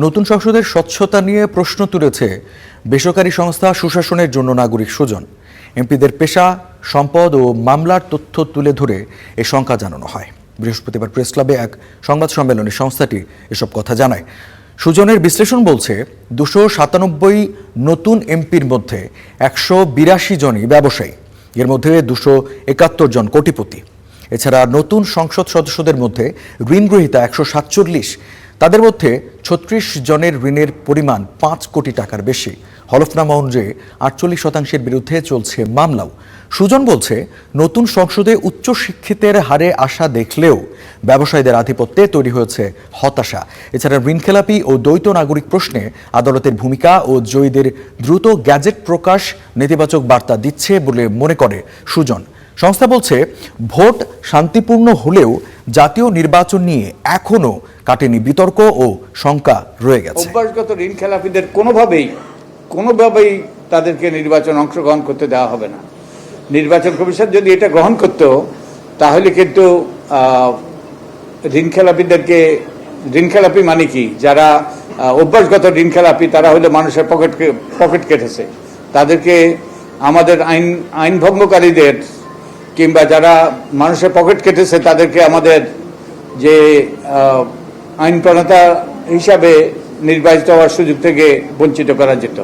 নতুন সংসদের স্বচ্ছতা নিয়ে প্রশ্ন তুলেছে বেসরকারি সংস্থা সুশাসনের জন্য নাগরিক সুজন। এমপিদের পেশা, সম্পদ ও মামলার তথ্য তুলে ধরে এ শঙ্কা জানানো হয়। বৃহস্পতিবার প্রেস ক্লাবে এক সংবাদ সম্মেলনে সংস্থাটি এসব কথা জানায়। সুজনের বিশ্লেষণ বলছে 297 নতুন এমপির মধ্যে 182 জনই ব্যবসায়ী, এর মধ্যে 271 জন কোটিপতি। এছাড়া নতুন সংসদ সদস্যদের মধ্যে ঋণ গ্রহীতা 147, তাদের মধ্যে 36 জনের ঋণের পরিমাণ 5 কোটি টাকার বেশি। হলফনামা অনুযায়ী 48% বিরুদ্ধে চলছে মামলাও। সুজন বলছে, নতুন সংসদে উচ্চ শিক্ষিতের হারে আশা দেখলেও ব্যবসায়ীদের আধিপত্যে তৈরি হয়েছে হতাশা। এছাড়া ঋণখেলাপি ও দ্বৈত নাগরিক প্রশ্নে আদালতের ভূমিকা ও জয়ীদের দ্রুত গ্যাজেট প্রকাশ নেতিবাচক বার্তা দিচ্ছে বলে মনে করে সুজন। সংস্থা বলছে, ভোট শান্তিপূর্ণ হলেও জাতীয় নির্বাচন নিয়ে এখনো কাটেনি বিতর্ক ও শঙ্কা রয়ে গেছে। অভ্যাসগত ঋণ খেলাপিদের কোনোভাবেই তাদেরকে নির্বাচন অংশগ্রহণ করতে দেওয়া হবে না। নির্বাচন কমিশন যদি এটা গ্রহণ করত, তাহলে কিন্তু ঋণ খেলাপি মানে কি, যারা অভ্যাসগত ঋণ খেলাপি তারা হলে মানুষের পকেট কেটেছে, তাদেরকে আমাদের আইন ভঙ্গকারীদের কিংবা যারা মানুষের পকেট কেটেছে তাদেরকে আমাদের যে আইন প্রণেতা হিসাবে নির্বাচিত হওয়ার সুযোগ থেকে বঞ্চিত করা যেত।